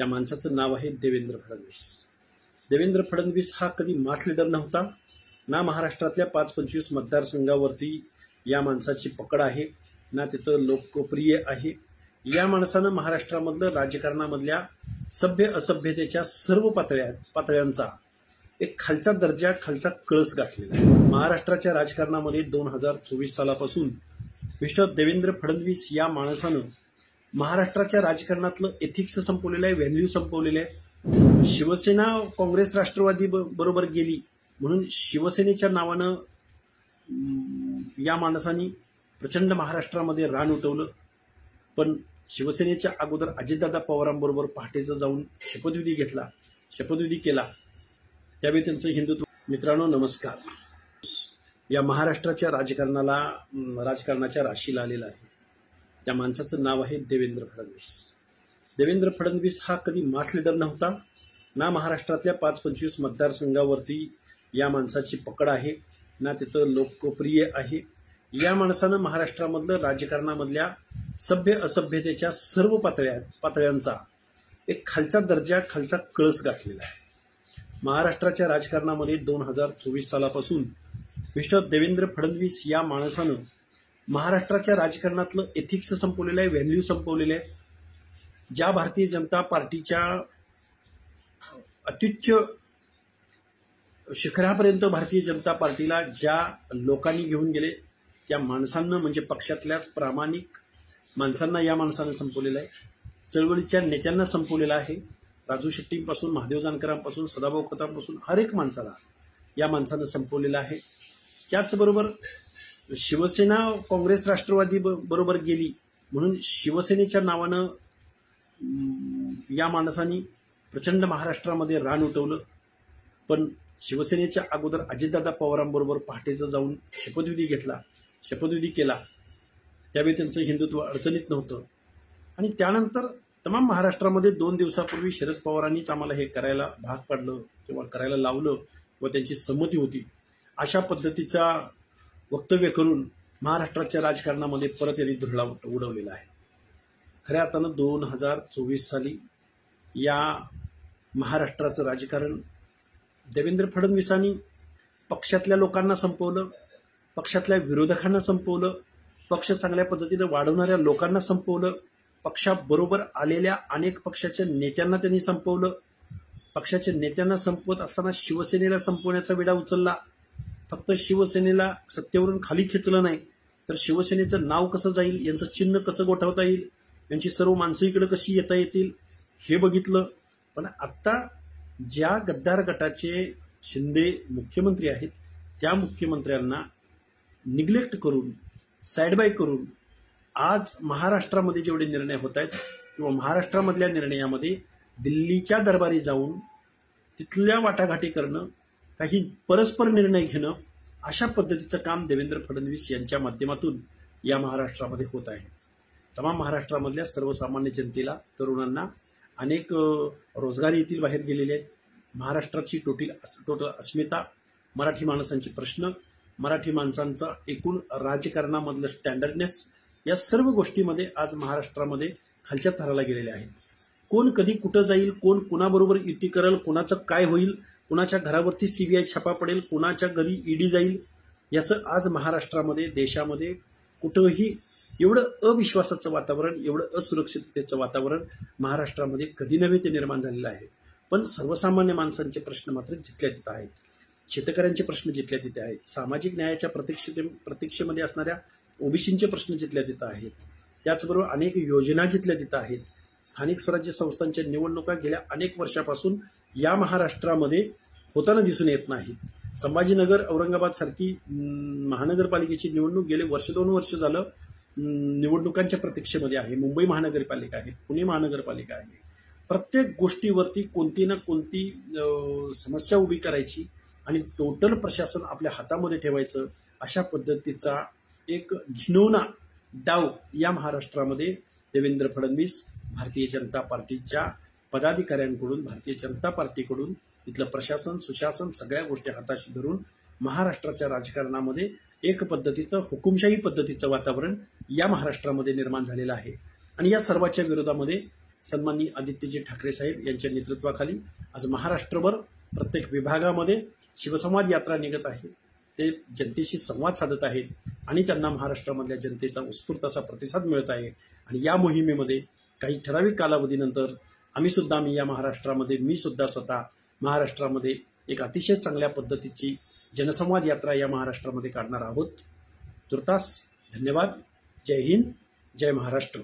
त्या माणसाचं नाव आहे देवेंद्र फडणवीस। देवेंद्र फडणवीस हा कधी मास लीडर नव्हता ना। महाराष्ट्रातल्या 5-25 मतदारसंघावरती या माणसाची पकड आहे ना, तिथं लोकप्रिय आहे। या माणसानं महाराष्ट्रामधलं राजकारणामधल्या सभ्य असभ्यतेच्या सर्व पातळ्यांचा एक खालचा दर्जा, खालचा कळस गाठलेला आहे। महाराष्ट्राच्या राजकारणामध्ये 2024 सालापासून मिस्टर देवेंद्र फडणवीस या माणसानं महाराष्ट्राच्या राजकारणातलं एथिक्स संपवलेलं आहे, व्हॅल्यू संपवलेले आहे। शिवसेना काँग्रेस राष्ट्रवादी बरोबर गेली म्हणून शिवसेनेच्या नावानं या माणसांनी प्रचंड महाराष्ट्रामध्ये रान उठवलं। पण शिवसेनेच्या अगोदर अजितदादा पवारांबरोबर पहाटेचं जाऊन शपथविधी घेतला, शपथविधी केला, त्यावेळी त्यांचं हिंदुत्व। मित्रांनो नमस्कार। या महाराष्ट्राच्या राजकारणाच्या राशीला आलेला आहे। त्या माणसाचं नाव आहे देवेंद्र फडणवीस। देवेंद्र फडणवीस हा कधी मास लीडर नव्हता ना। महाराष्ट्रातल्या 5-25 मतदारसंघावरती या माणसाची पकड आहे ना, तिथं लोकप्रिय आहे। या माणसानं महाराष्ट्रामधलं राजकारणामधल्या सभ्य असभ्यतेच्या सर्व पातळ्यांचा एक खालचा दर्जा, खालचा कळस गाठलेला आहे। महाराष्ट्राच्या राजकारणामध्ये 2024 सालापासून मिस्टर देवेंद्र फडणवीस या माणसानं महाराष्ट्राच्या राजकारणातलं एथिक्स संपवलेलं आहे, व्हॅल्यू संपवलेले आहे। ज्या भारतीय जनता पार्टीच्या अत्युच्च शिखरापर्यंत भारतीय जनता पार्टीला ज्या लोकांनी घेऊन गेले, त्या माणसांना म्हणजे पक्षातल्याच प्रामाणिक माणसांना या माणसानं संपवलेलं आहे। चळवळीच्या नेत्यांना संपवलेलं आहे। राजू शेट्टींपासून, महादेव जानकरांपासून, सदाभाऊ खोतांपासून हर एक माणसाला या माणसानं संपवलेलं आहे। त्याचबरोबर शिवसेना काँग्रेस राष्ट्रवादी बरोबर गेली म्हणून शिवसेनेच्या नावानं या माणसांनी प्रचंड महाराष्ट्रामध्ये रान उठवलं। पण शिवसेनेच्या अगोदर अजितदादा पवारांबरोबर पहाटेचं जाऊन शपथविधी घेतला, शपथविधी केला, त्यावेळी त्यांचं हिंदुत्व अडचणीत नव्हतं। आणि त्यानंतर तमाम महाराष्ट्रामध्ये 2 दिवसापूर्वी शरद पवारांनीच आम्हाला हे करायला भाग पाडलं किंवा करायला लावलं व त्यांची संमती होती, अशा पद्धतीचा वक्तव्य करून महाराष्ट्राच्या राजकारणामध्ये परत यांनी धुरळा उडवलेला आहे। खऱ्या अर्थानं 2024 साली या महाराष्ट्राचं राजकारण देवेंद्र फडणवीसांनी पक्षातल्या लोकांना संपवलं, पक्षातल्या विरोधकांना संपवलं, पक्ष चांगल्या पद्धतीने वाढवणाऱ्या लोकांना संपवलं, पक्षाबरोबर आलेल्या अनेक पक्षाच्या नेत्यांना त्यांनी संपवलं। पक्षाच्या नेत्यांना संपवत असताना शिवसेनेला संपवण्याचा विडा उचलला। फक्त शिवसेनेला सत्तेवरून खाली खेचलं नाही, तर शिवसेनेचं नाव कसं जाईल, यांचं चिन्ह कसं गोठवता येईल, यांची सर्व माणसं इकडे कशी येता येतील हे बघितलं। पण आता ज्या गद्दार गटाचे शिंदे मुख्यमंत्री आहेत, त्या मुख्यमंत्र्यांना निग्लेक्ट करून, साईड बाय करून आज महाराष्ट्रामध्ये जेवढे निर्णय होत आहेत किंवा महाराष्ट्रामधल्या निर्णयामध्ये दिल्लीच्या दरबारी जाऊन तिथल्या वाटाघाटी करणं, काही परस्पर निर्णय घेणं, अशा पद्धतीचं काम देवेंद्र फडणवीस यांच्या माध्यमातून या महाराष्ट्रामध्ये होत आहे। तमाम महाराष्ट्रामधल्या सर्वसामान्य जनतेला, तरुणांना अनेक रोजगार येथील बाहेर गेलेले आहेत। महाराष्ट्राची टोटल अस्मिता, मराठी माणसांचे प्रश्न, मराठी माणसांचा एकूण राजकारणामधलं स्टँडर्डनेस, या सर्व गोष्टीमध्ये आज महाराष्ट्रामध्ये खालच्या थराला गेलेल्या आहेत। कोण कधी कुठं जाईल, कोण कुणाबरोबर युती करेल, कुणाचं काय होईल, कुणाच्या घरावरती सीबीआय छापा पडेल, कुणाच्या घरी ईडी जाईल, याचं आज महाराष्ट्रामध्ये, देशामध्ये कुठंही एवढं अविश्वासाचं वातावरण, एवढं असुरक्षिततेचं वातावरण महाराष्ट्रामध्ये कधी नव्हे ते निर्माण झालेलं आहे। पण सर्वसामान्य माणसांचे प्रश्न मात्र जिथल्या तिथं आहेत, शेतकऱ्यांचे प्रश्न जिथल्या तिथे आहेत, सामाजिक न्यायाच्या प्रतीक्षेमध्ये असणाऱ्या ओबीसींचे प्रश्न जिथल्या तिथं आहेत, त्याचबरोबर अनेक योजना जिथल्या तिथं आहेत। स्थानिक स्वराज्य संस्थांच्या निवडणुका गेल्या अनेक वर्षापासून या महाराष्ट्रामध्ये होताना दिसून येत नाहीत। संभाजीनगर, औरंगाबाद सारखी महानगरपालिकेची निवडणूक गेले 1-2 वर्ष झालं निवडणुकांच्या प्रतीक्षेमध्ये आहे। मुंबई महानगरपालिका आहे, पुणे महानगरपालिका आहे। प्रत्येक गोष्टीवरती कोणती ना कोणती समस्या उभी करायची आणि टोटल प्रशासन आपल्या हातामध्ये ठेवायचं, अशा पद्धतीचा एक घिणवणा डाव या महाराष्ट्रामध्ये देवेंद्र फडणवीस, भारतीय जनता पार्टीच्या पदाधिकाऱ्यांकडून, भारतीय जनता पार्टीकडून, इथलं प्रशासन, सुशासन सगळ्या गोष्टी हाताशी धरून महाराष्ट्राच्या राजकारणामध्ये एक पद्धतीचं हुकुमशाही पद्धतीचं वातावरण या महाराष्ट्रामध्ये निर्माण झालेलं आहे। आणि या सर्वाच्या विरोधामध्ये सन्माननीय आदित्यजी ठाकरे साहेब यांच्या नेतृत्वाखाली आज महाराष्ट्रभर प्रत्येक विभागामध्ये शिवसंवाद यात्रा निघत आहे. ते जनतेशी संवाद साधत आहेत आणि त्यांना महाराष्ट्रामधल्या जनतेचा उत्स्फूर्त असा प्रतिसाद मिळत आहे. आणि या मोहिमेमध्ये काही ठराविक कालावधीनंतर आम्ही या महाराष्ट्रामध्ये मी सुद्धा स्वतः महाराष्ट्रामध्ये एक अतिशय चांगल्या पद्धतीची जनसंवाद यात्रा या महाराष्ट्रामध्ये काढणार आहोत. तुर्तास धन्यवाद. जय हिंद, जय महाराष्ट्र.